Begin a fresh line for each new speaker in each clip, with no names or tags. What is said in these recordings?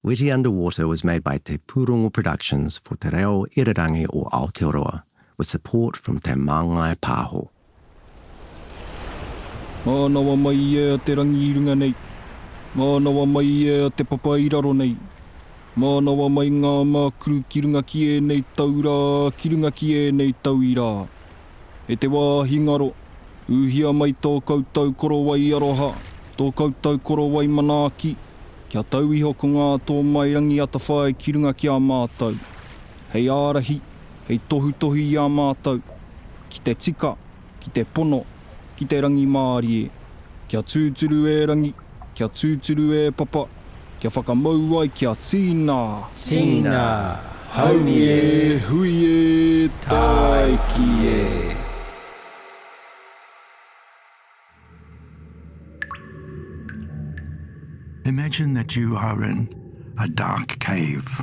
Witi Underwater was made by Te Pūrongo Productions for Te Reo Irirangi o Aotearoa, with support from Te Maunga Pāho.
Mānawa mai e a te rangi irunga nei. Mānawa mai e a te papairaro nei. Mānawa mai ngā mākuru ki runga ki e nei taurā, ki runga ki e nei tauira. E te wāhi ngaro, uhia mai tō koutou korowai aroha, tō koutou korowai manaaki. Kia tau iho ko ngā tō mai rangi ata whae ki runga ki a mātou. Hei ārahi, hei tohu i a mātou. Ki te tika, ki te pono, ki te rangi Māori e. Kia tūturu e rangi, kia tūturu e papa, kia whakamau ai kia tīnā.
Tīnā, haumi
e, hui e, taiki e.
Imagine that you are in a dark cave.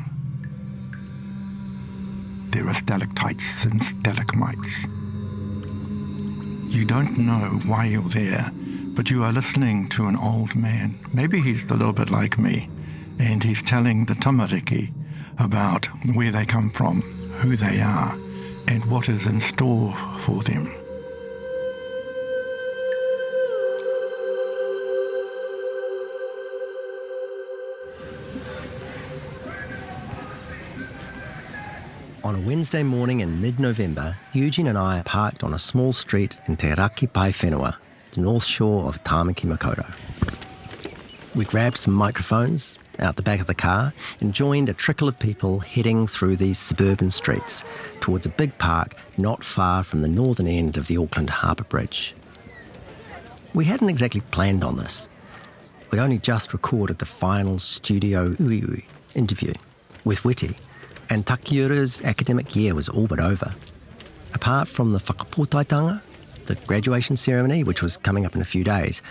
There are stalactites and stalagmites. You don't know why you're there, but you are listening to an old man. Maybe he's a little bit like me, and he's telling the tamariki about where they come from, who they are, and what is in store for them.
On a Wednesday morning in mid-November, Eugene and I parked on a small street in Te Raki Pai Whenua, the north shore of Tāmaki Makaurau. We grabbed some microphones out the back of the car and joined a trickle of people heading through these suburban streets towards a big park not far from the northern end of the Auckland Harbour Bridge. We hadn't exactly planned on this. We'd only just recorded the final studio uiui interview with Witi, and Takiura's academic year was all but over. Apart from the whakapōtaitanga, the graduation ceremony, which was coming up in a few days,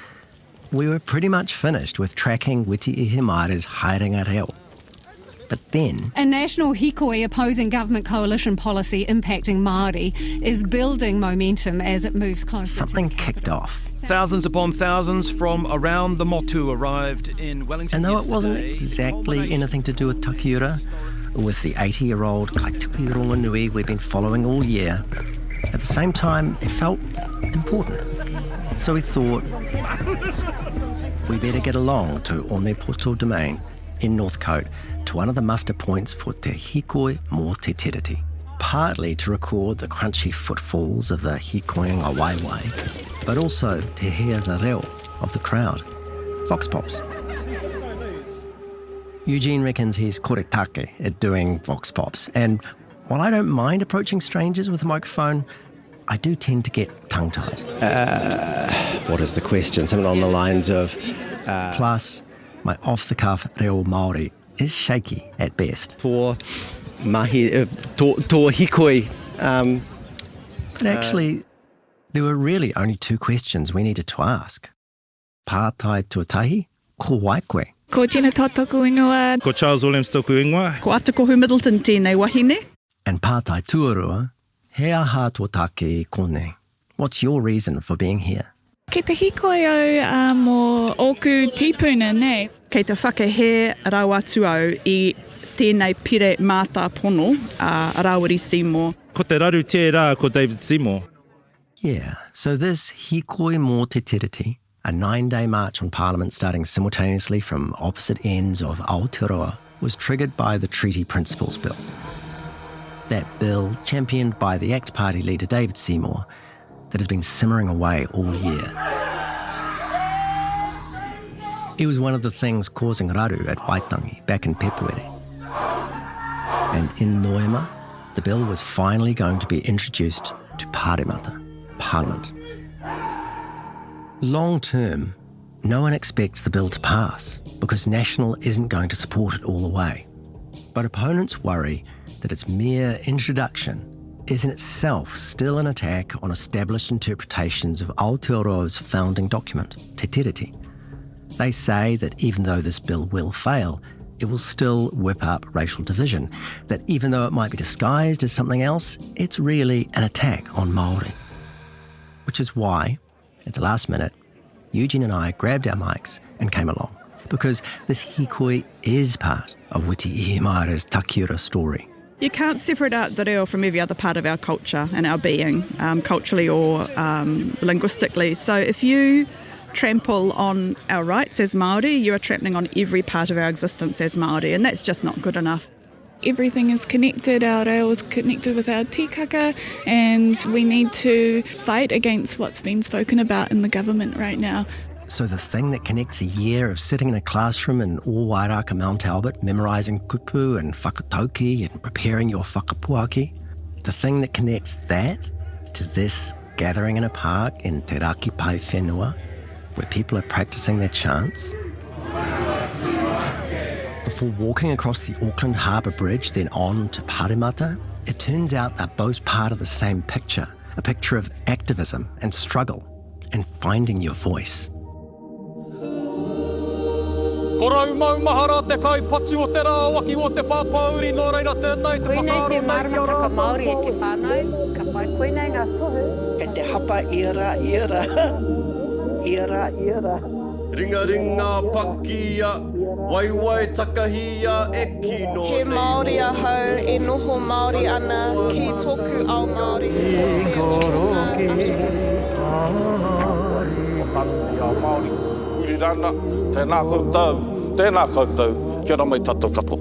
we were pretty much finished with tracking Witi Ihimāre's haerenga reo. But then...
A national hikoi opposing government coalition policy impacting Māori is building momentum as it moves closer.
Something kicked off.
Thousands upon thousands from around the motu arrived in Wellington.
And though it wasn't exactly anything to do with Takiura, with the 80-year-old kaituki rongonui we've been following all year, at the same time it felt important. So we thought we better get along to Onepoto Domain in Northcote, to one of the muster points for Te Hikoi mō Te Tiriti, partly to record the crunchy footfalls of the hikoinga waiwai, but also to hear the reo of the crowd, vox pops. Eugene reckons he's koretake at doing vox pops, and while I don't mind approaching strangers with a microphone, I do tend to get tongue-tied. What is the question? Something along the lines of... Plus, my off-the-cuff reo Māori is shaky at best.
Tō hikoi.
But actually, there were really only two questions we needed to ask. Pātai tuatahi, ko waikoe.
Ko Tina tātaku ingoa.
Ko Charles Williams tōku ingoa.
Ko Atakohu Middleton tēnei wahine.
And pātai tuarua, he aha tō take kone. What's your reason for being here?
Kei te hikoi au mō oku tīpuna, nei.
Kei te whakahe rau atu au I tēnei pire mātā pono Rawiri Seymour.
Ko te raru tērā ko David Seymour.
Yeah, so this hikoi mō te tiriti, a 9-day march on Parliament starting simultaneously from opposite ends of Aotearoa, was triggered by the Treaty Principles Bill. That bill, championed by the ACT Party leader David Seymour, that has been simmering away all year. It was one of the things causing raru at Waitangi back in Pepuere. And in Noema, the bill was finally going to be introduced to Pāremata, Parliament. Long term, no one expects the bill to pass because National isn't going to support it all the way. But opponents worry that its mere introduction is in itself still an attack on established interpretations of Aotearoa's founding document, Te Tiriti. They say that even though this bill will fail, it will still whip up racial division, that even though it might be disguised as something else, it's really an attack on Māori. Which is why, at the last minute, Eugene and I grabbed our mics and came along. because this hikoi is part of Witi Ihimāore's Takiura story.
You can't separate out the reo from every other part of our culture and our being, culturally or linguistically. So if you trample on our rights as Māori, you are trampling on every part of our existence as Māori, and that's just not good enough.
Everything is connected, our reo is connected with our tikaka, and we need to fight against what's been spoken about in the government right now.
So the thing that connects a year of sitting in a classroom in Wairaka, Mount Albert, memorising kupu and whakatauki and preparing your whakapuaki, the thing that connects that to this gathering in a park in Te Raki Pai Whenua, where people are practising their chants, before walking across the Auckland Harbour Bridge, then on to Paremata, it turns out they're both part of the same picture, a picture of activism and struggle and finding your voice.
Korau mau mahara te kai patu o te rā waki o te pāpauri nō reira tēnei te
Koinei te maramataka Māori e te whānau, ka pai koinei ngā tohu.
E te hapa ira.
Ringa ringa pakia, wai takahia e kino
He Māori ahau, e noho Māori ana, ki tōku ao Māori.
Urirana, tēnā koutou, kia rā mai tatou kato.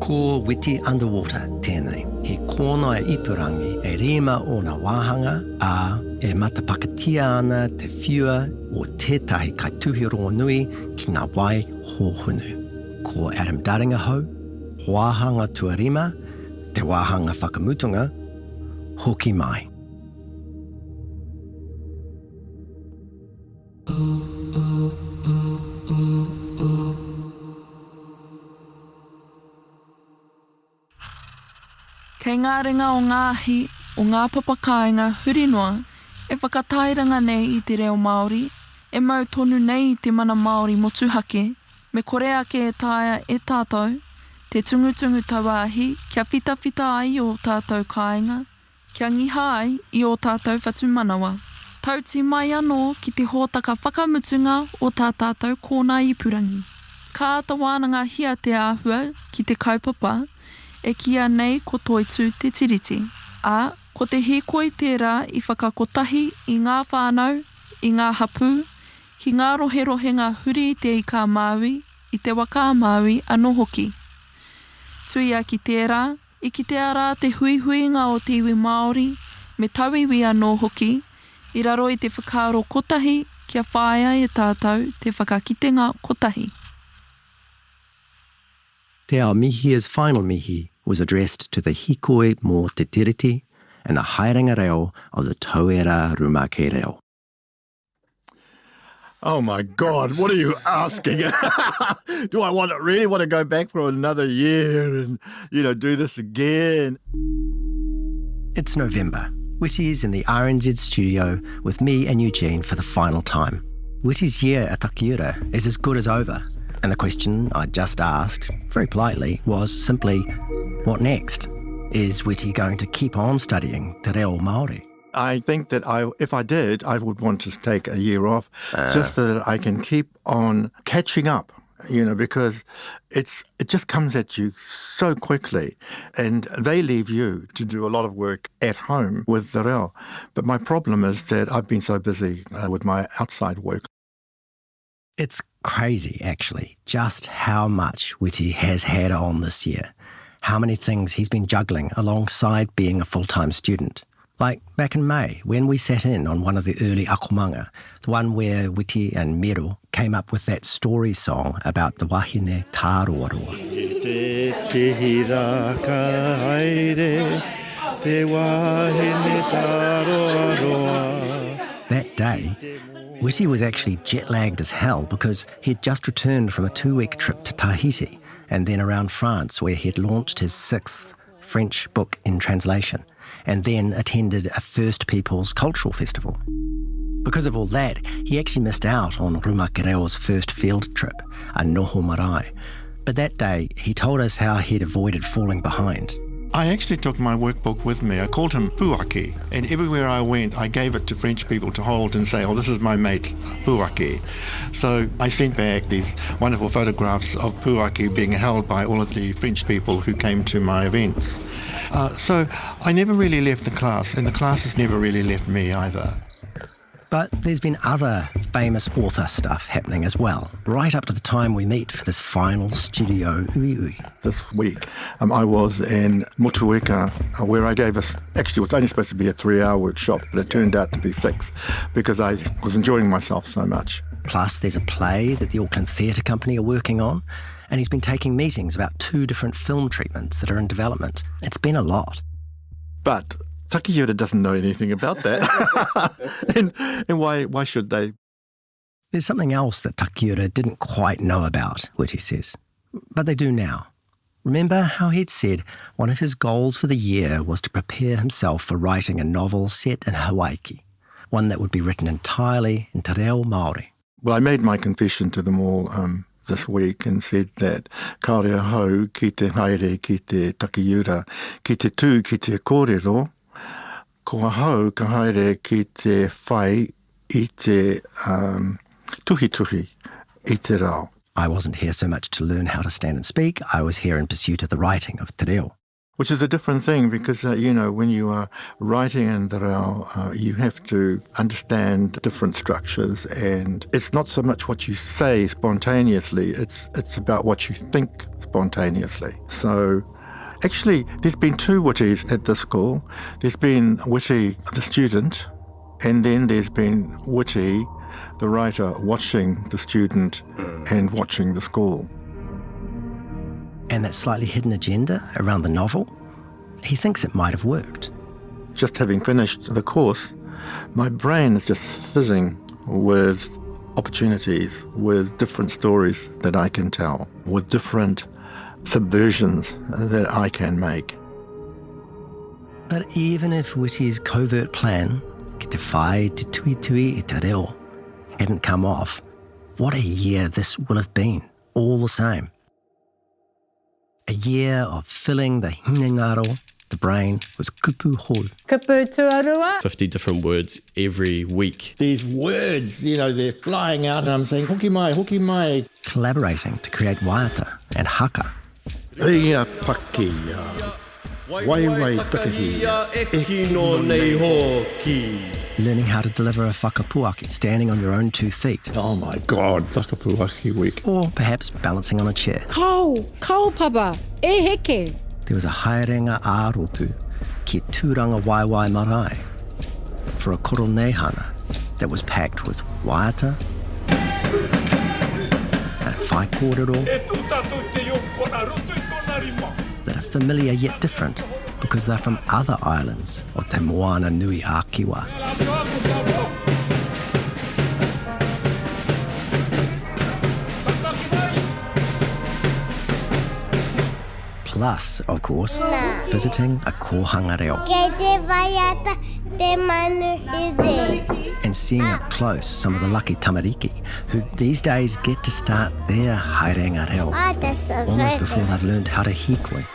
Ko Witi Underwater tēnei, he kōnai ipurangi e rima o ngā wāhanga, ā e matapakatia ana te whiua o tētahi kaituhiro nui ki ngā wai hōhunu. Ko Adam Daringa hau, wāhanga tuarima, te wāhanga whakamutunga, hoki mai.
Kei ngā ringa o ngāhi, o ngā papakainga hurinoa, e whakatairanga nei i te reo Māori, e mau tonu nei i te mana Māori motuhake, me kore ake e taia e tātou, te tungutungu tauāhi, kia whitawhita ai o tātou kāinga, kia ngiha ai i o tātou whatumanawa. Tauti mai anō ki te hōtaka whakamutunga o tā tātou kōna ipurangi. Ka ata wānanga hia te āhua ki te kaupapa, e kia nei ko toitu te tiriti. Ā, ko te hikoi tērā i whakakotahi i ngā whānau, i ngā hapu, ki ngā roherohenga huri i te ika Māui, i te waka Māui anō hoki. Tui a ki tērā, i ki te ara te huihuinga o te iwi Māori, me tauiwi anō hoki, i raro i te whakaaro kotahi, kia whāia e tātou te whakakitenga kotahi.
Te ao mihi's final mihi was addressed to the hikoi mō te tiriti and the haerenga reo of the tauera rumake reo.
Oh my God, what are you asking? Do I really want to go back for another year and, do this again?
It's November. Witi's in the RNZ studio with me and Eugene for the final time. Witi's year at Takiura is as good as over. And the question I just asked, very politely, was simply, what next? Is Witi going to keep on studying te reo Māori?
I think that if I did, I would want to take a year off just so that I can keep on catching up, because it just comes at you so quickly and they leave you to do a lot of work at home with the reo. But my problem is that I've been so busy with my outside work.
It's crazy, actually, just how much Witi has had on this year. How many things he's been juggling alongside being a full-time student. Like back in May, when we sat in on one of the early akomanga, the one where Witi and Mero came up with that story song about the wahine tāroaroa.
Te hiraka haere, te wahine tāroaroa.
That day, Witi was actually jet-lagged as hell because he'd just returned from a 2-week trip to Tahiti and then around France where he'd launched his 6th French book in translation and then attended a First Peoples cultural festival. Because of all that, he actually missed out on Rumake Reo's first field trip, a Noho Marae. But that day, he told us how he'd avoided falling behind.
I actually took my workbook with me. I called him Puaki, and everywhere I went, I gave it to French people to hold and say, oh, this is my mate, Puaki. So I sent back these wonderful photographs of Puaki being held by all of the French people who came to my events. So I never really left the class, and the classes never really left me either.
But there's been other famous author stuff happening as well, right up to the time we meet for this final studio ui.
This week, I was in Motueka, where I gave us, actually it was only supposed to be a 3-hour workshop, but it turned out to be 6 because I was enjoying myself so much.
Plus there's a play that the Auckland Theatre Company are working on, and he's been taking meetings about 2 different film treatments that are in development. It's been a lot.
But Takiura doesn't know anything about that. and why should they?
There's something else that Takiura didn't quite know about, Witi says. But they do now. Remember how he'd said one of his goals for the year was to prepare himself for writing a novel set in Hawaii, one that would be written entirely in te reo Māori.
Well, I made my confession to them all this week and said that ka rea hau ki te haere ki te Takiura, ki te tū ki te kōrero, ko hau ka haere ki te whai I te tuhi I te rao.
I wasn't here so much to learn how to stand and speak. I was here in pursuit of the writing of te reo.
Which is a different thing because, when you are writing in te reo, you have to understand different structures, and it's not so much what you say spontaneously, it's about what you think spontaneously. So actually, there's been 2 Witis at this school. There's been Witi, the student, and then there's been Witi, the writer, watching the student and watching the school.
And that slightly hidden agenda around the novel, he thinks it might have worked.
Just having finished the course, my brain is just fizzing with opportunities, with different stories that I can tell, with different subversions that I can make.
But even if Witi's covert plan, ki te whai te tui I te reo, hadn't come off, what a year this will have been, all the same. A year of filling the hinengaro, the brain, with kupu hou.
Kupu tuarua.
50 different words every week.
These words, they're flying out and I'm saying, hoki mai.
Collaborating to create waiata and haka.
Ia pakia, wai takahia, eki no nei hoki.
Learning how to deliver a whakapuaki, standing on your own 2 feet.
Oh my God, whakapuaki week.
Or perhaps balancing on a chair.
Kau papa, e heke.
There was a haerenga āropu ki tūranga waiwai marae for a koro neihana that was packed with waiata and whai kōrero that are familiar yet different because they're from other islands o te moana nui a Kiwa. Plus, of course, visiting a kōhanga reo and seeing up close some of the lucky tamariki who these days get to start their haerenga reo almost before they've learned how to hikoi.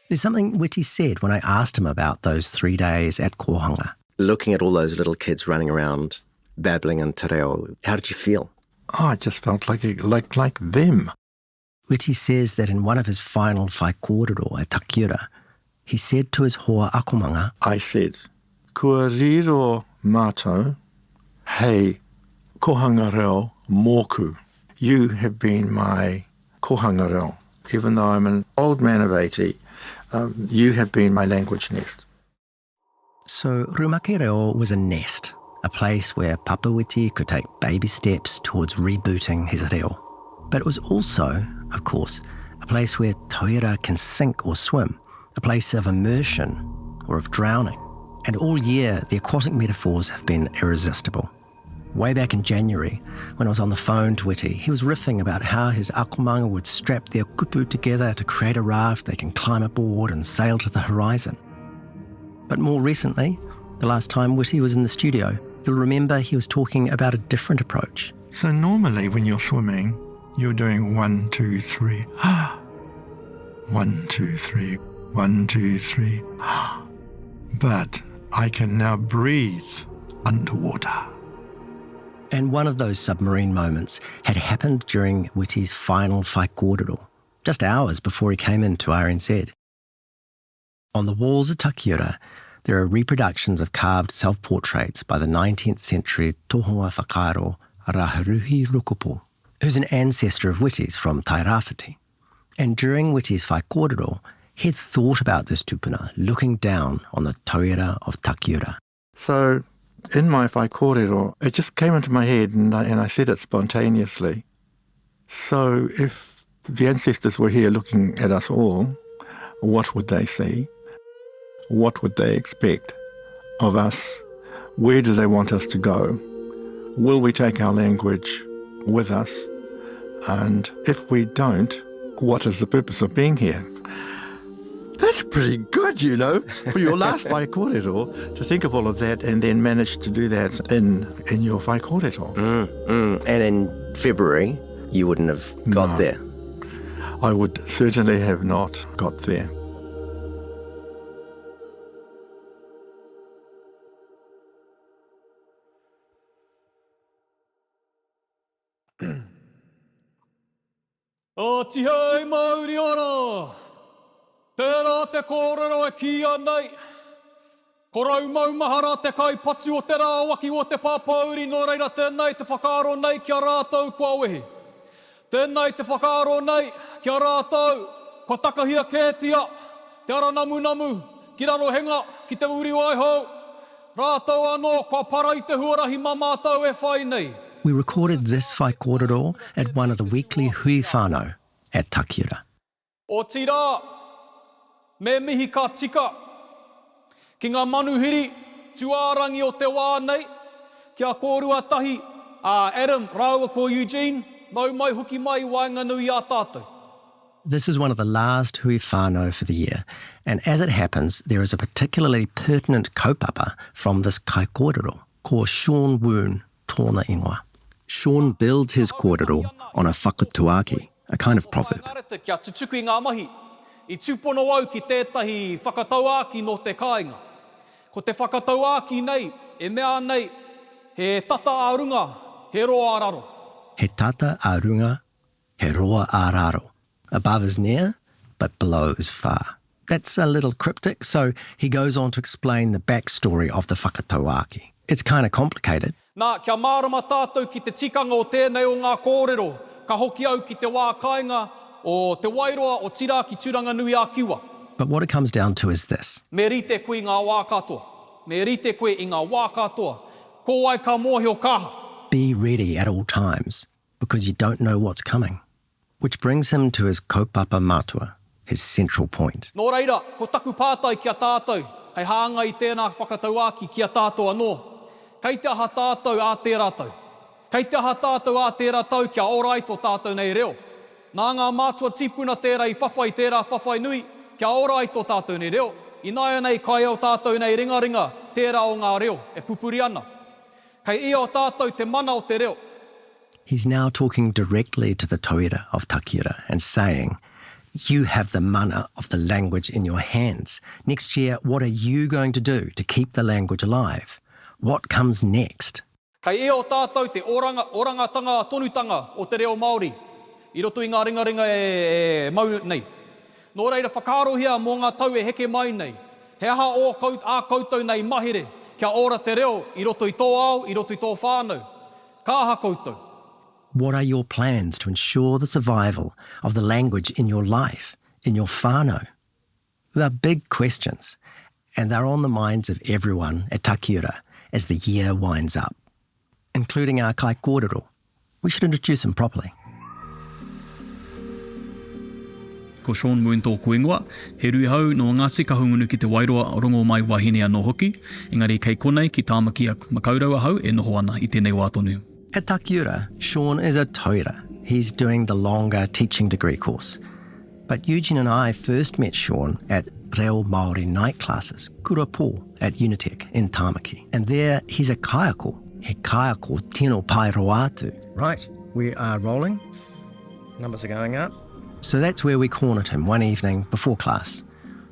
There's something Witi said when I asked him about those 3 days at kōhanga. Looking at all those little kids running around, babbling in te reo, how did you feel?
Oh, I just felt like them.
Witi says that in one of his final whai kōrero at Takiura, he said to his hoa akomanga,
I said, kua riro mātou, hei kōhanga reo mōku. You have been my kōhanga reo. Even though I'm an old man of 80, you have been my language nest.
So Rumake Reo was a nest, a place where Papa Witi could take baby steps towards rebooting his reo. But it was also, of course, a place where tauira can sink or swim, a place of immersion or of drowning. And all year, the aquatic metaphors have been irresistible. Way back in January, when I was on the phone to Witi, he was riffing about how his akomanga would strap their kupu together to create a raft they can climb aboard and sail to the horizon. But more recently, the last time Witi was in the studio, you'll remember he was talking about a different approach.
So normally when you're swimming, You're doing 1, 2, 3. 1, 2, 3. 1, 2, 3. But I can now breathe underwater.
And one of those submarine moments had happened during Witi's final whai kōrero, just hours before he came into RNZ. On the walls of Takiura, there are reproductions of carved self-portraits by the 19th century tohunga whakaaro Raharuhi Rukupo, who's an ancestor of Witi's from Tairāwhiti. And during Witi's whai kōrero, he'd thought about this tupuna looking down on the tauira of Takiura.
So in my whai kōrero, it just came into my head and I said it spontaneously. So if the ancestors were here looking at us all, what would they see? What would they expect of us? Where do they want us to go? Will we take our language with us? And if we don't, what is the purpose of being here? That's pretty good, you know, for your last whai kōrero, to think of all of that and then manage to do that in your whai kōrero.
And in February, you wouldn't have got there.
I would certainly have not got there.
Ātihei Māori ora, tērā te kōrero e kia nei. Ko rau maumahara te kaipatu o te rāwaki o te pāpauri, nō reira tēnei te whakaaro nei kia rātou kua wehe. Tēnei te whakaaro nei kia rātou, kua takahia kētia, te ara namu, ki raro henga, ki te uri waihau. Rātou anō, kua parai te huarahi mamātou e whai nei.
We recorded this whai kōrero at one of the weekly hui whānau at Takiura.
O tira, me mihi ka tika, ki ngā manuhiri tuārangi o te wā nei, kia kōrua tahi, Adam, Raua ko Eugene, nau mai huki mai wainga nui a tātou.
This is one of the last hui whānau for the year, and as it happens, there is a particularly pertinent kaupapa from this kai kōrero, ko Sean Woon tōna ingoa. Sean builds his kōrero on a whakatuaki, a kind of proverb.
Kia tutuku i ngā mahi, I tūpono au ki tētahi whakatauaki no te kāinga. Ko te whakatauaki nei, e mea nei, he tata ārunga, he roa āraro.
He tata ārunga, he roa āraro. Above is near, but below is far. That's a little cryptic, so he goes on to explain the backstory of the whakatauaki. It's kind of complicated.
Nā, kia mārama tātou ki te tikanga o tēnei o ngā kōrero, ka hoki au ki te wā kāinga o te wairoa o tira ki tūranga nui a kiwa.
But what it comes down to is this.
Me rite koe i ngā wā katoa. Me rite koe i ngā wā katoa. Ko wai ka mōhi o kaha.
Be ready at all times, because you don't know what's coming. Which brings him to his kaupapa mātua, his central point.
Nō reira, ko taku pātai kia tātou, hei hānga I tēnā whakatauaki kia tātou anō. Kei te aha tātou a te rātou. Kei te aha tātou a te rātou kia orai tō tātou nei reo. Nā ngā mātua tipuna tērā I whawhai tērā whawhai nui, kia orai tō tātou nei reo. I nāia nei kai au tātou nei ringa, tērā o ngā reo, e pupuri ana. Kei ia o tātou te mana o te reo.
He's now talking directly to the tauira of Takiura and saying, you have the mana of the language in your hands. Next year, what are you going to do to keep the language alive? What comes next?
Kei ea o tātou te orangatanga tonutanga o te reo Māori. I roto I ngā ringa e mau nei. Nō reira whakaarohia mō ngā tau e heke mai nei. He aha o koutou nei mahere. Kia ora te reo, I roto I tō ao, I roto I tō whānau. Kāha koutou.
What are your plans to ensure the survival of the language in your life, in your whānau? They're big questions, and they're on the minds of everyone at Takiura as the year winds up, including our kai kōrero. We should introduce him properly.
Ko Sean Moon tōku ingoa, he rui hau no Ngāti Kahungunu ki te Wairoa rongo mai wahine no Hoki, engari kei konei ki tāmaki a makaurau hau e noho ana I tēnei wā tonu.
At Takiura, Sean is a tauira. He's doing the longer teaching degree course. But Eugene and I first met Sean at Reo Māori night classes, Kura Pō, at Unitec in Tāmaki. And there he's a kaiako. He kaiako tino pai roa atu.
Right, we are rolling.
Numbers are going up. So that's where we cornered him one evening before class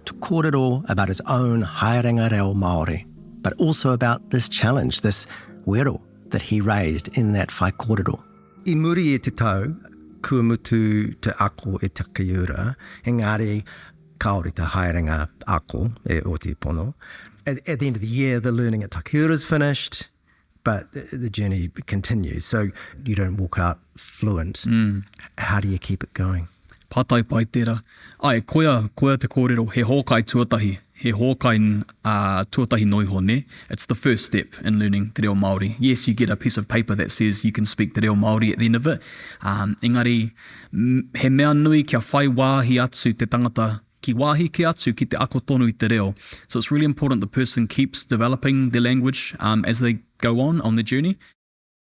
to kōrero about his own haerenga reo Māori, but also about this challenge, this wero that he raised in that whai kōrero. I muri e te tau, kua mutu te ako e takiura, engari kaori te haerenga ako e o te pono. At the end of the year, the learning at takiura is finished, but the journey continues. So you don't walk out fluent. How do you keep it going?
Pātai pai tērā. Ai, koia te kōrero, he hōkai tuatahi. He hōkai tuatahi noiho ne. It's the first step in learning te reo Māori. Yes, you get a piece of paper that says you can speak te reo Māori at the end of it. Engari, he mea nui kia whai wāhi atu te tangata ki wāhi ki atu ki te ako tonu i te reo. So it's really important the person keeps developing their language as they go on the journey.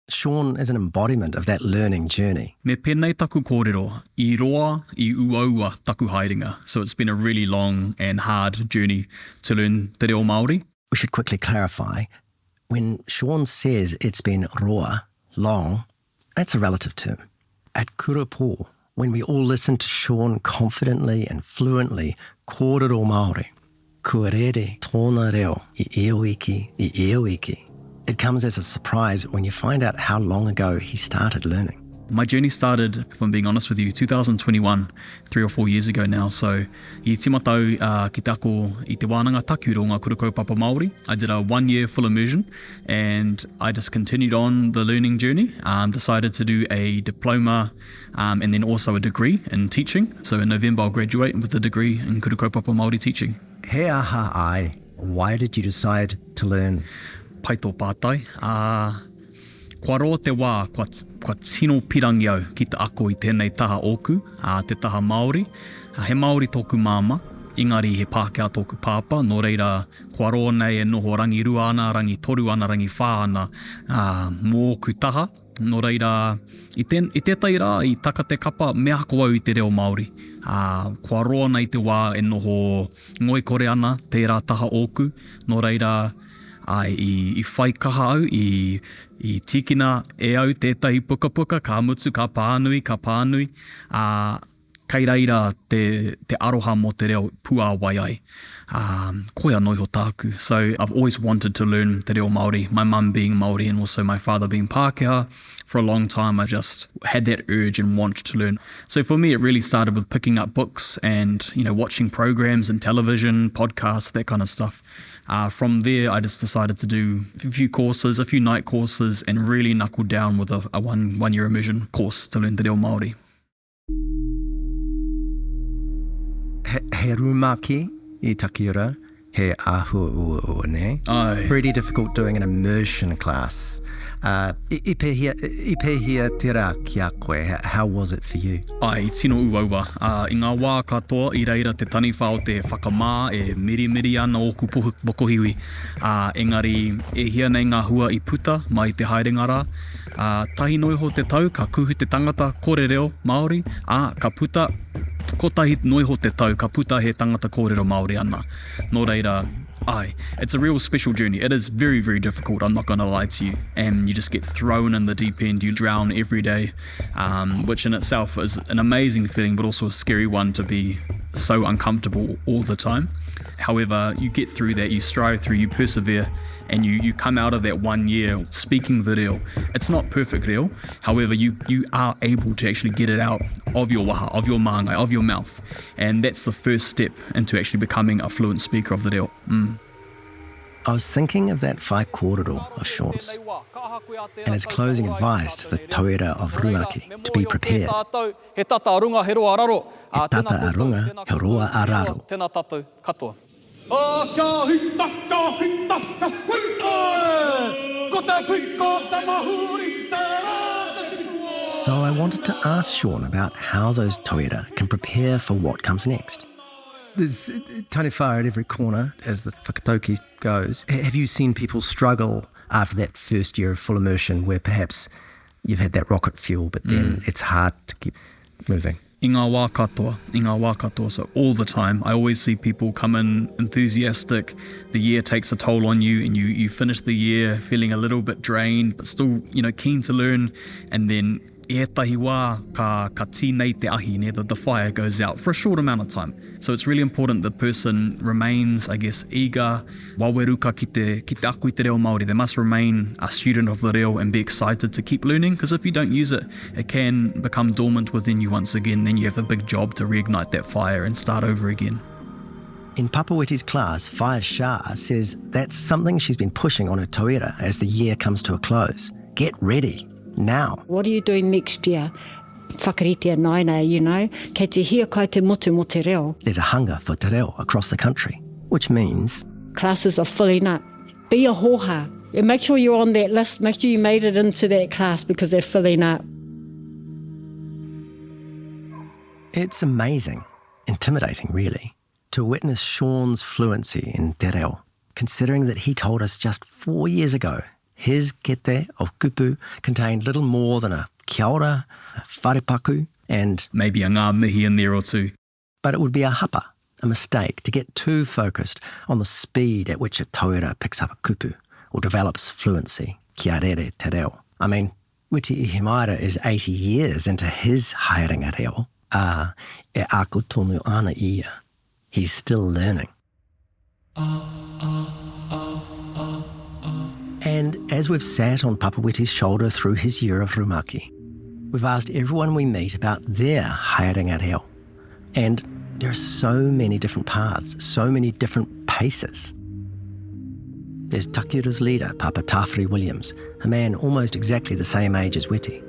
Sean is an embodiment of that learning journey.
Me pēnei taku kōrero, I roa, I uaua taku haerenga. So it's been a really long and hard journey to learn te reo Māori.
We should quickly clarify, when Sean says it's been roa, long, that's a relative term. At Kurapō, when we all listen to Sean confidently and fluently kōrero Māori, kua rere tōna reo I eo iki. It comes as a surprise when you find out how long ago he started learning.
My journey started, if I'm being honest with you, 2021, 3 or 4 years ago now. So, I timatau ki te ako I te wānanga takiuro ngā kura kaupapa Māori. I did a 1-year full immersion and I just continued on the learning journey. Decided to do a diploma and then also a degree in teaching. So in November I'll graduate with a degree in kura kaupapa Māori teaching.
He aha ai, why did you decide to learn?
Pai tō pātai. Kua roa te wā, kua tino pirangi au ki te ako I tēnei taha oku, te taha Māori. He Māori tōku māma, engari he Pākehā tōku pāpā, nō reira kua roa nei e noho rangi rua ana, rangi toru ana, rangi whā ana mō oku taha. Nō reira, I tētai rā, I taka te kapa, mea ko au I te reo Māori. Kua roa nei te wā e noho ngoi kore ana, tērā taha oku, nō reira, I whai kaha au, I tikina e au tētahi puka puka, ka mutu, ka pānui. Kei reira te aroha mō te reo pua wai ai. Koia noiho tāku. So I've always wanted to learn te reo Māori, my mum being Māori and also my father being Pākehā. For a long time I just had that urge and want to learn. So for me it really started with picking up books and watching programs and television, podcasts, that kind of stuff. From there, I just decided to do a few courses, a few night courses, and really knuckled down with a one-year immersion course to learn te reo Māori.
He rumaki I takiura, he ahua ne. Pretty difficult doing an immersion class. I pēhia te rā ki a koe. How was it for you?
Ai, tino uaua. I ngā wā katoa I reira te taniwha o te whakamā e miri ana o ku pokohiwi. Engari, e hia nei ngā hua I puta mai te haerenga rā. Tahi noiho te tau, ka kuhu te tangata kore reo Māori. Ka puta, ko tahi noiho te tau, ka puta he tangata kōrero Māori ana. Nō reira, it's a real special journey. It is very, very difficult, I'm not going to lie to you. And you just get thrown in the deep end, you drown every day, which in itself is an amazing feeling, but also a scary one to be so uncomfortable all the time. However, you get through that, you strive through, you persevere, and you come out of that 1 year speaking the reo. It's not perfect reo, however, you are able to actually get it out of your waha, of your maunga, of your mouth. And that's the first step into actually becoming a fluent speaker of the reo.
I was thinking of that whai kōrero of Sean's and his closing advice to the tauira of Rumaki to be prepared.
He tata arunga he roa araro.
He tata arunga he roa araro.
Tēnā tātou katoa.
So I wanted to ask Sean about how those tauira can prepare for what comes next. There's taniwha at every corner, as the whakatauki goes. Have you seen people struggle after that first year of full immersion where perhaps you've had that rocket fuel, but then it's hard to keep moving?
I ngā wā katoa, so all the time. I always see people come in enthusiastic, the year takes a toll on you and you finish the year feeling a little bit drained, but still, keen to learn, and then ētahi wā ka tīnei te ahi, the fire goes out for a short amount of time. So it's really important that the person remains, I guess, eager, waweruka ki te aku I te reo Māori. They must remain a student of the reo and be excited to keep learning, because if you don't use it, it can become dormant within you once again. Then you have a big job to reignite that fire and start over again.
In Papa Witi's class, Fire Shah says that's something she's been pushing on her tauira as the year comes to a close. Get ready, now.
What are you doing next year? Whakaritea naina, you know, kei te hia kai te motu mo te reo.
There's a hunger for te reo across the country, which means
classes are filling up. Be a hoha. And make sure you're on that list. Make sure you made it into that class because they're filling up.
It's amazing, intimidating really, to witness Sean's fluency in te reo, considering that he told us just 4 years ago his kete of kupu contained little more than a kia ora, a wharepaku, and
maybe a ngā mihi in there or two.
But it would be a hapa, a mistake, to get too focused on the speed at which a tauira picks up a kupu or develops fluency, kia rere te reo. I mean, Witi Ihimaera is 80 years into his haerenga reo. E aku tonu ana ia. He's still learning. And as we've sat on Papa Witi's shoulder through his year of rumaki, we've asked everyone we meet about their haerenga reo. And there are so many different paths, so many different paces. There's Takiura's leader, Papa Tāwhiri Williams, a man almost exactly the same age as Witi,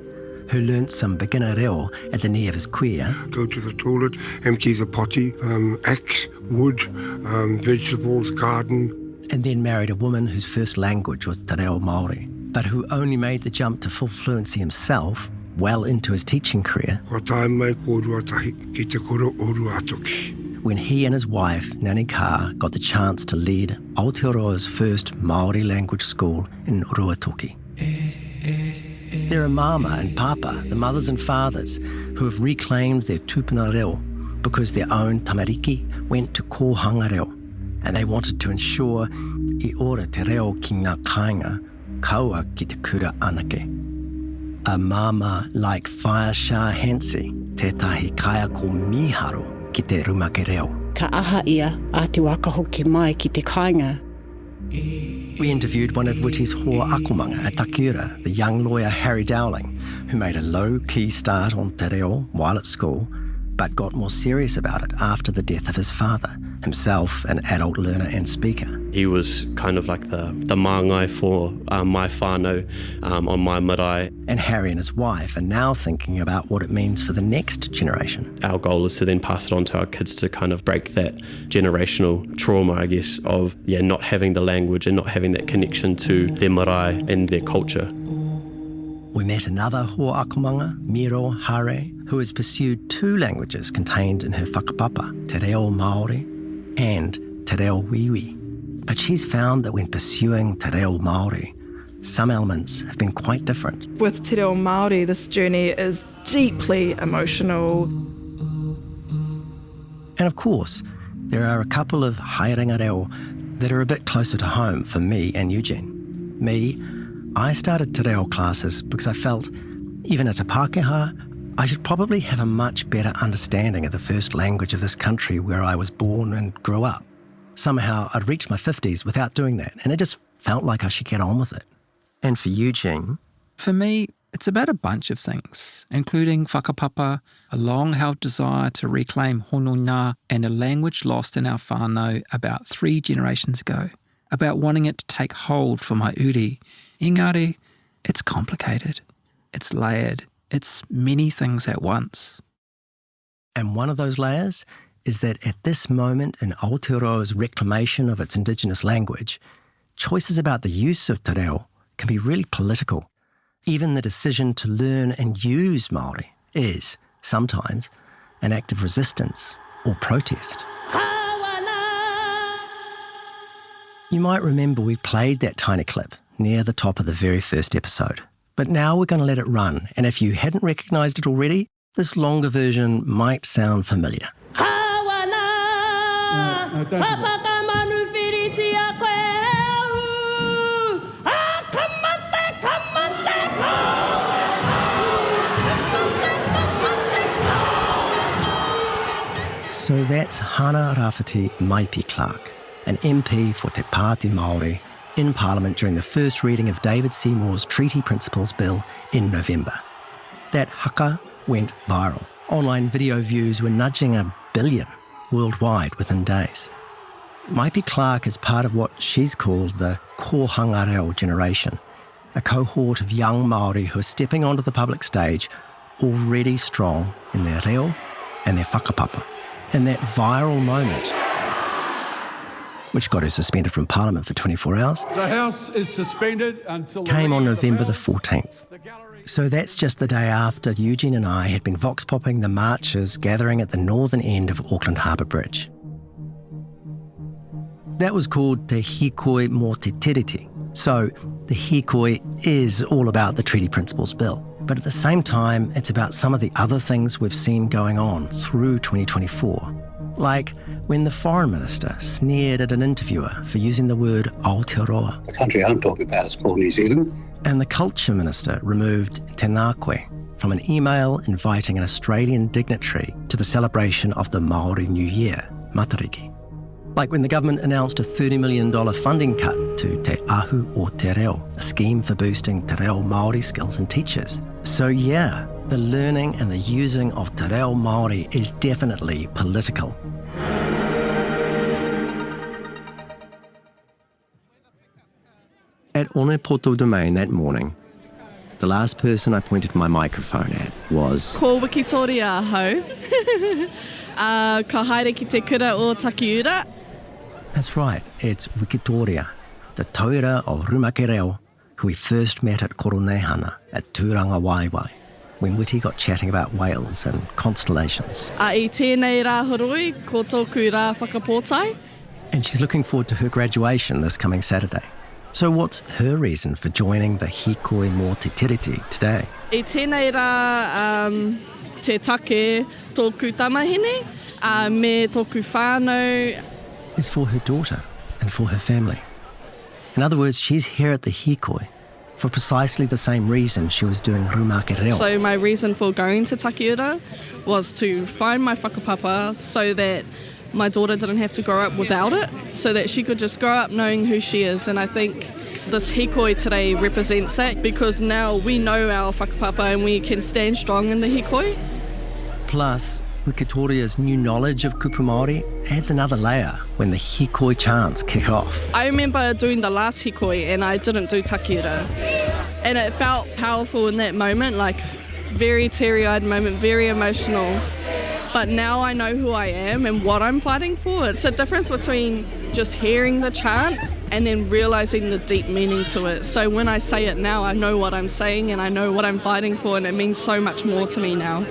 who learnt some beginner reo at the knee of his kuia.
Go to the toilet, empty the potty, axe, wood, vegetables, garden.
And then married a woman whose first language was te reo Māori, but who only made the jump to full fluency himself well into his teaching career when he and his wife, Nani Ka, got the chance to lead Aotearoa's first Māori language school in Ruatoki. There are Mama and Papa, the mothers and fathers, who have reclaimed their tupuna reo because their own tamariki went to kōhanga reo, and they wanted to ensure I ora te reo ki ngā kāinga, kaua ki te kura anake. A mama like Fire Shah Hansi, tētahi kaia ko miharo ki te rumake reo.
Ka aha ia a te wakahoki mai ki te kāinga.
We interviewed one of Witi's hoa akomanga at Takiura, the young lawyer Harry Dowling, who made a low-key start on te reo while at school, but got more serious about it after the death of his father, himself an adult learner and speaker.
He was kind of like the māngai for my whānau on my marae.
And Harry and his wife are now thinking about what it means for the next generation.
Our goal is to then pass it on to our kids to kind of break that generational trauma, I guess, of not having the language and not having that connection to their marae and their culture.
We met another hoa akomanga, Miro Hare, who has pursued 2 languages contained in her whakapapa, te reo Māori and te reo Wiwi. But she's found that when pursuing te reo Māori, some elements have been quite different.
With te reo Māori, this journey is deeply emotional.
And of course, there are a couple of haerenga reo that are a bit closer to home for me and Eugene. Me, I started te reo classes because I felt, even as a Pākehā, I should probably have a much better understanding of the first language of this country where I was born and grew up. Somehow I'd reached my 50s without doing that, and it just felt like I should get on with it. And for Eugene?
For me, it's about a bunch of things, including whakapapa, a long-held desire to reclaim hononga, and a language lost in our whānau about 3 generations ago, about wanting it to take hold for my uri. Engari, it's complicated. It's layered. It's many things at once.
And one of those layers is that at this moment in Aotearoa's reclamation of its Indigenous language, choices about the use of te reo can be really political. Even the decision to learn and use Māori is, sometimes, an act of resistance or protest. You might remember we played that tiny clip near the top of the very first episode. But now we're going to let it run, and if you hadn't recognised it already, this longer version might sound familiar. So that's Hana Rafiti Maipi Clark, an MP for Te Pāti Māori, in Parliament during the first reading of David Seymour's Treaty Principles Bill in November. That haka went viral. Online video views were nudging 1 billion worldwide within days. Maipi Clark is part of what she's called the Kohanga Reo generation, a cohort of young Māori who are stepping onto the public stage already strong in their reo and their whakapapa. And that viral moment, which got her suspended from Parliament for 24 hours,
the House is suspended until
came on November the 14th. So that's just the day after Eugene and I had been vox-popping the marchers gathering at the northern end of Auckland Harbour Bridge. That was called Te Hikoi mō Te Tiriti. So the Hikoi is all about the Treaty Principles Bill. But at the same time, it's about some of the other things we've seen going on through 2024. Like when the Foreign Minister sneered at an interviewer for using the word Aotearoa.
The country I'm talking about is called New Zealand.
And the Culture Minister removed Te Ngākoe from an email inviting an Australian dignitary to the celebration of the Māori New Year, Matariki. Like when the government announced a $30 million funding cut to Te Ahu o Te Reo, a scheme for boosting Te Reo Māori skills in teachers. So yeah, the learning and the using of Te Reo Māori is definitely political. At Onepoto Domain that morning, the last person I pointed my microphone at was...
Ko Wikitoria hau. Ka haere ki te kura o Takiura.
That's right, it's Wikitoria, the tauira of Rumake Reo, who we first met at Koronehana at Tūranga Waiwai, when Witi got chatting about whales and constellations.
I tēnei rā horoi, ko tōku rā whakapōtai.
And she's looking forward to her graduation this coming Saturday. So what's her reason for joining the Hikoi mō Te Tiriti today?
I tēnei rā te take tōku tamahine, me tōku whānau.
It's for her daughter and for her family. In other words, she's here at the Hikoi for precisely the same reason she was doing Rumake Reo.
So my reason for going to Takiura was to find my whakapapa so that my daughter didn't have to grow up without it, so that she could just grow up knowing who she is. And I think this Hikoi today represents that, because now we know our whakapapa and we can stand strong in the Hikoi.
Plus, Wikitoria's new knowledge of kupu Māori adds another layer when the Hikoi chants kick off.
I remember doing the last Hikoi and I didn't do Takiura. And it felt powerful in that moment, like very teary-eyed moment, very emotional. But now I know who I am and what I'm fighting for. It's a difference between just hearing the chant and then realising the deep meaning to it. So when I say it now, I know what I'm saying and I know what I'm fighting for, and it means so much more to me now.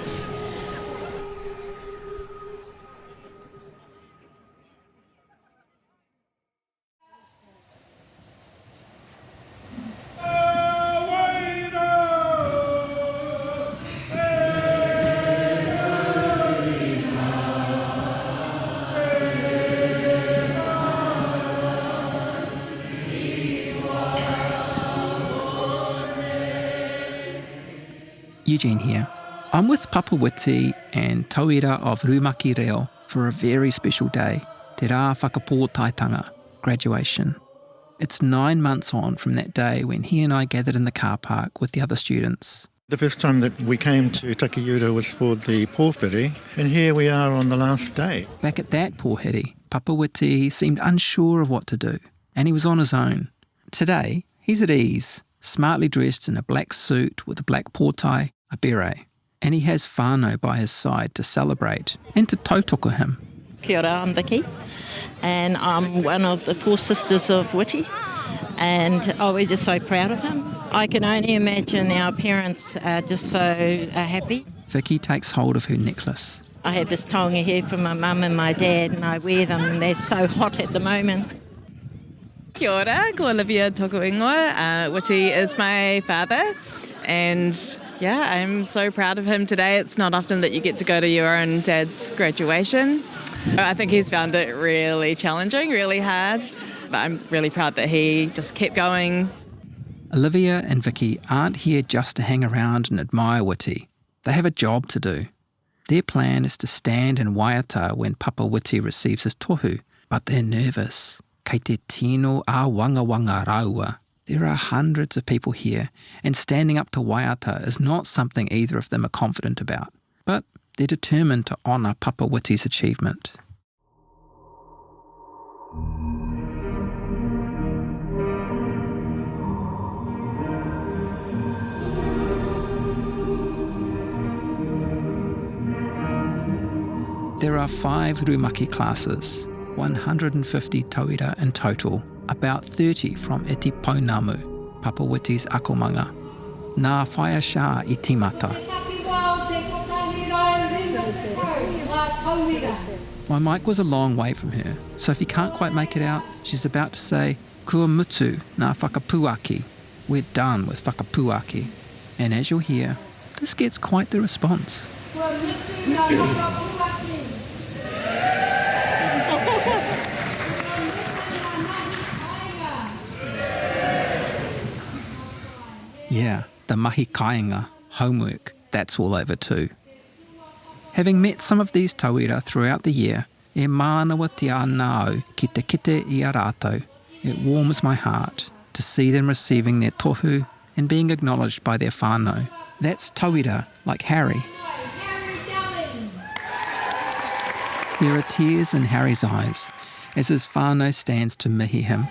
Eugene here. I'm with Papa Witi and tauira of Rumake Reo for a very special day, Te Rā Whakapōtaitanga, graduation. It's 9 months on from that day when he and I gathered in the car park with the other students.
The first time that we came to Takiura was for the pōwhiri, and here we are on the last day.
Back at that pōwhiri, Papa Witi seemed unsure of what to do, and he was on his own. Today, he's at ease, smartly dressed in a black suit with a black pōtai, a beret, and he has whānau by his side to celebrate and to tautoko him.
Kia ora, I'm Vicky, and I'm one of the 4 sisters of Witi, and we're just so proud of him. I can only imagine our parents are just so happy.
Vicky takes hold of her necklace.
I have this taonga here from my mum and my dad, and I wear them, and they're so hot at the moment.
Kia ora, ko Olivia tōku ingoa. Witi is my father, and yeah, I'm so proud of him today. It's not often that you get to go to your own dad's graduation. I think he's found it really challenging, really hard, but I'm really proud that he just kept going.
Olivia and Vicky aren't here just to hang around and admire Witi. They have a job to do. Their plan is to stand in waiata when Papa Witi receives his tohu, but they're nervous. Kei te tino a wanga wanga raua. There are hundreds of people here, and standing up to waiata is not something either of them are confident about. But they're determined to honour Papa Witi's achievement. There are 5 rumaki classes, 150 tauira in total, about 30 from Iti Pounamu, Papa Witi's akomanga. Nā whaia shā I timata. My mic was a long way from her, so if you can't quite make it out, she's about to say, Kua mutu nā whakapuaki. We're done with whakapuaki. And as you'll hear, this gets quite the response. Yeah, the mahi kāinga, homework, that's all over too. Having met some of these tauira throughout the year, e mānawa te anao ki te kite I a rātou. It warms my heart to see them receiving their tohu and being acknowledged by their whānau. That's tauira like Harry. There are tears in Harry's eyes as his whānau stands to mihi him.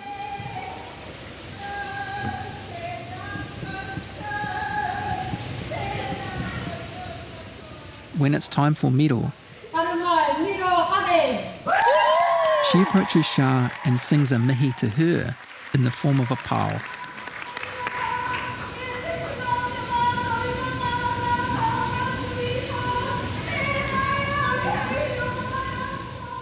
When it's time for miro, she approaches Shah and sings a mihi to her in the form of a pao.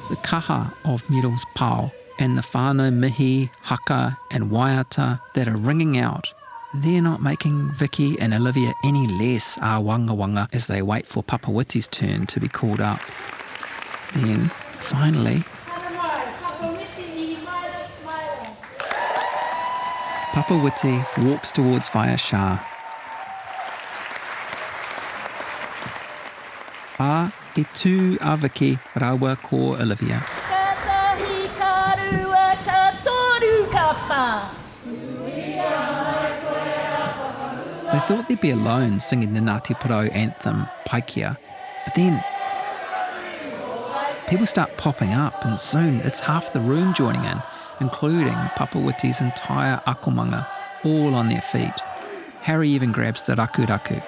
The kaha of Miro's pao and the whānau mihi, haka and waiata that are ringing out, they're not making Vicky and Olivia any less wanga wanga as they wait for Papa Witi's turn to be called up. Then, finally, Papa Witi walks towards Whaia Shah. E tū a Vicky rawa ko Olivia. They thought they'd be alone singing the Ngāti Porou anthem, Paikia. But then people start popping up and soon it's half the room joining in, including Papa Witi's entire akomanga, all on their feet. Harry even grabs the raku raku.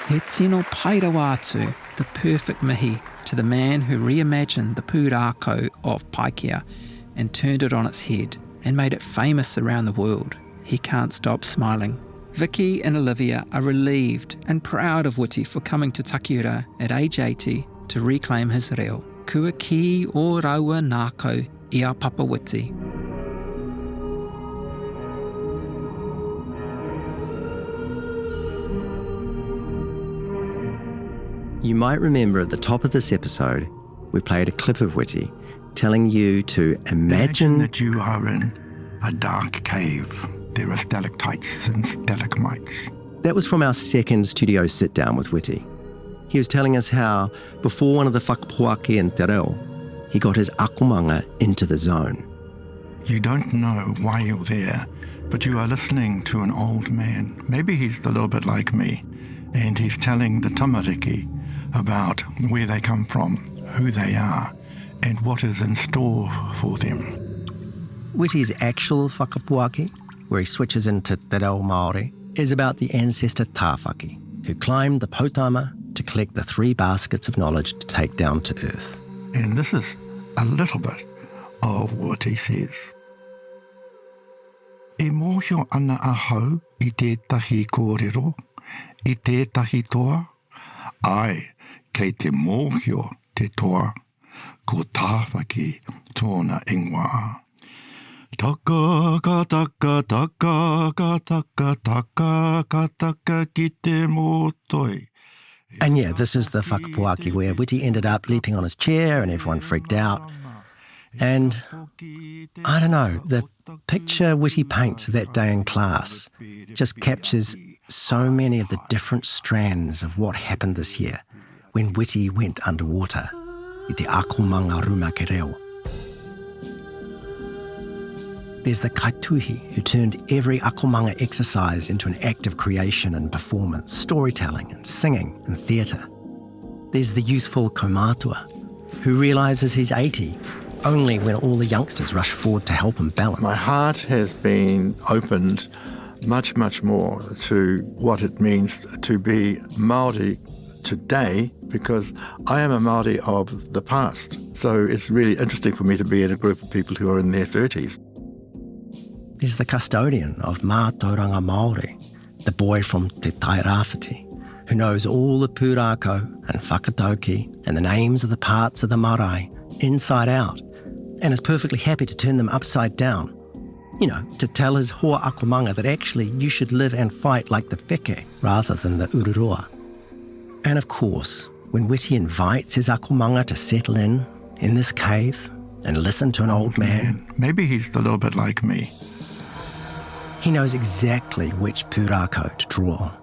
He tino pairawa atu, the perfect mihi, to the man who reimagined the pūrākau of Paikia and turned it on its head and made it famous around the world. He can't stop smiling. Vicky and Olivia are relieved and proud of Witi for coming to Takiura at age 80 to reclaim his reo. Kua ki o raua nākau I a Papa Witi.
You might remember at the top of this episode, we played a clip of Witi telling you to imagine
that you are in a dark cave. There are stalactites and stalagmites.
That was from our second studio sit-down with Witi. He was telling us how, before one of the whakapuaki in Te Reo, he got his akomanga into the zone.
You don't know why you're there, but you are listening to an old man. Maybe he's a little bit like me, and he's telling the tamariki about where they come from, who they are, and what is in store for them.
Witi's actual whakapuaki, where he switches into Te Reo Māori, is about the ancestor Tāwhaki, who climbed the Potama to collect the 3 baskets of knowledge to take down to earth.
And this is a little bit of what he says. E mōhio ana ahau I tētahi kōrero, I tētahi toa. Ai, kei te mōhio te toa, ko tāwhaki tōna ingoa. Taka ka taka taka ka taka taka ka taka ki te mōtoi.
And yeah, this is the whakapuaki where Witi ended up leaping on his chair and everyone freaked out. And I don't know, the picture Witi paints that day in class just captures so many of the different strands of what happened this year when Witi went underwater I te akomanga ruma ke reo. There's the kaituhi who turned every akomanga exercise into an act of creation and performance, storytelling and singing and theatre. There's the youthful kaumatua who realises he's 80 only when all the youngsters rush forward to help him balance.
My heart has been opened much, much more to what it means to be Māori today, because I am a Māori of the past. So it's really interesting for me to be in a group of people who are in their 30s.
There's the custodian of Mātauranga Māori, the boy from Te Tairawhiti, who knows all the pūrākau and whakatauki and the names of the parts of the marae inside out, and is perfectly happy to turn them upside down. You know, to tell his hoa akomanga that actually you should live and fight like the wheke rather than the ururoa. And of course, when Witi invites his akomanga to settle in this cave and listen to an old man.
Maybe he's a little bit like me.
He knows exactly which pūrākau to draw on.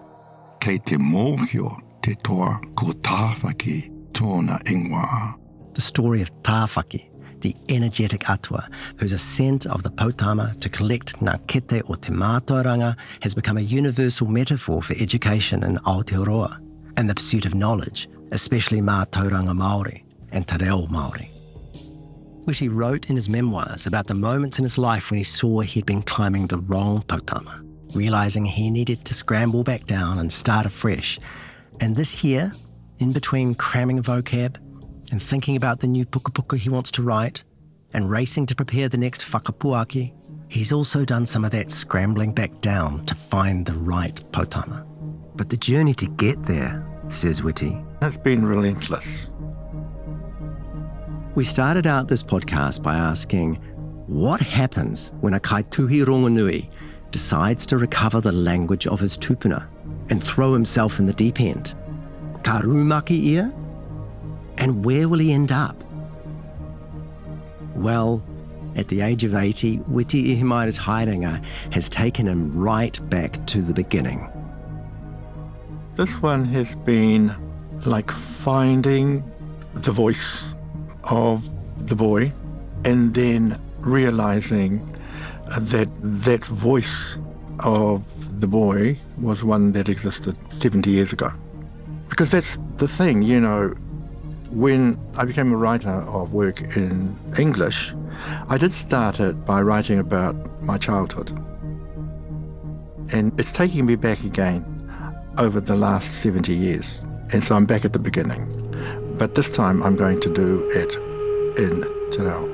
Kei te mōhio te toa ko tāwhaki tōna ingoa.
The story of Tāwhaki, the energetic atua, whose ascent of the Potama to collect ngā kete o te mātauranga has become a universal metaphor for education in Aotearoa and the pursuit of knowledge, especially Mātauranga Māori and Te Reo Māori. Witi wrote in his memoirs about the moments in his life when he saw he'd been climbing the wrong Potama, realising he needed to scramble back down and start afresh. And this year, in between cramming vocab and thinking about the new pukapuka he wants to write and racing to prepare the next whakapuaki, he's also done some of that scrambling back down to find the right Potama. But the journey to get there, says Witi,
has been relentless.
We started out this podcast by asking, what happens when a kaituhi rongonui decides to recover the language of his tupuna and throw himself in the deep end? Ka rumaki ia? And where will he end up? Well, at the age of 80, Witi Ihimaire's haerenga has taken him right back to the beginning.
This one has been like finding the voice of the boy and then realising that that voice of the boy was one that existed 70 years ago. Because that's the thing, you know, when I became a writer of work in English, I did start it by writing about my childhood. And it's taking me back again over the last 70 years. And so I'm back at the beginning. But this time I'm going to do it in Te Reo.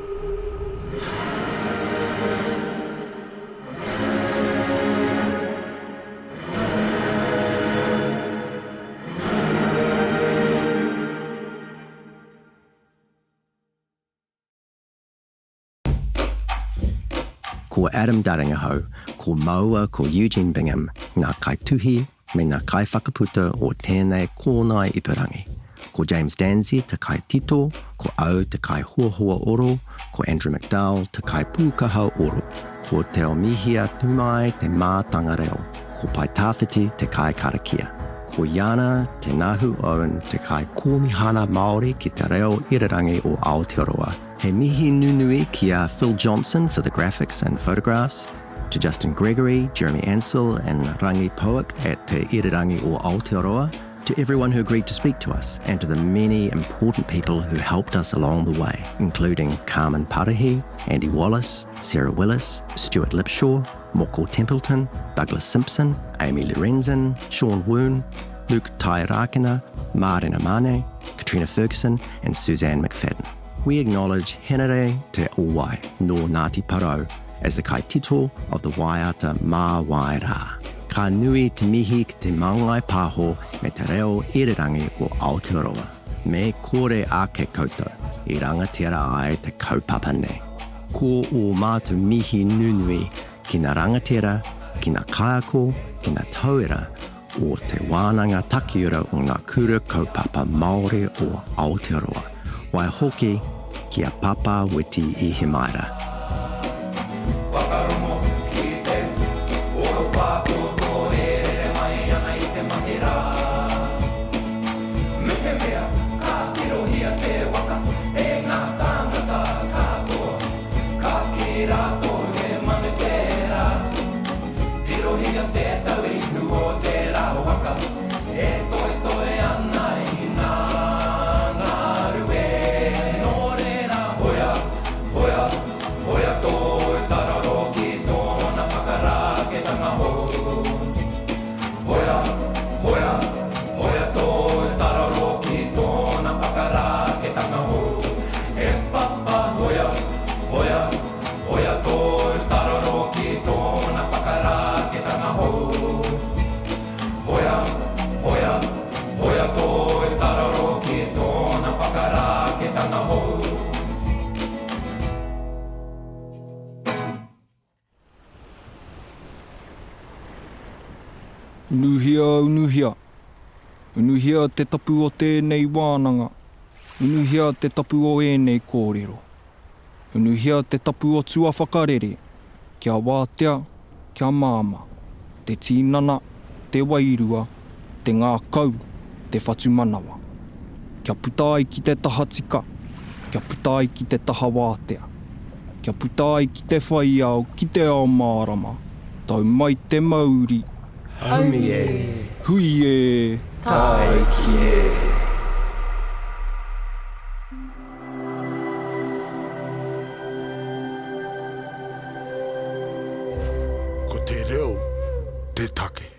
Ko Adam Daringahau, ko Maua, ko Eugene Bingham, ngā kaituhi me ngā kai whakaputa o tēnei kōnai ipurangi. Ko James Danzi te kai tito, ko Au te kai huahua oro, ko Andrew McDowell te kai pūkaha oro, ko Te Omihia Tumai te mātanga reo, ko Pai Tāwhiti te kai karakia, ko Iana te Nahu Owen te kai kōmihana Māori ki te reo irirangi o Aotearoa. He mihi nunui kia Phil Johnson for the graphics and photographs, to Justin Gregory, Jeremy Ansell and Rangi Poak at Te Irirangi o Aotearoa, to everyone who agreed to speak to us, and to the many important people who helped us along the way, including Carmen Parahi, Andy Wallace, Sarah Willis, Stuart Lipshaw, Moko Templeton, Douglas Simpson, Amy Lorenzen, Sean Woon, Luke Tairakina, Marina Mane, Katrina Ferguson and Suzanne McFadden. We acknowledge Henare Te Owai no Ngāti Parau as the kaitito of the Waiata Mā Wairā. Ka nui te mihi ki te maunga pāho me te reo irirangi o Aotearoa. Me kore ake koutou, I rangatira ai te kaupapa nei. Ko o mātu mihi nunui ki na rangatira, ki na kaiako, ki na tauira o te wānanga takiura o ngā kura kaupapa Māori o Aotearoa. Wai hoki kia papa Witi I he maira.
Unuhia, unuhia. Unuhia te tapu o tēnei wānanga. Unuhia te tapu o ēnei kōrero. Unuhia te tapu o tua whakarere. Kia wātea, kia māma. Te tīnana, te wairua, te ngākau, te whatumanawa. Kia puta ai ki te taha tika. Kia puta ai ki te taha wātea. Kia puta ai ki te whaiao, ki te ao mārama. Tau mai te mauri.
Haumi e.
Hui e.
Taiki e.
Ko te reo, te take.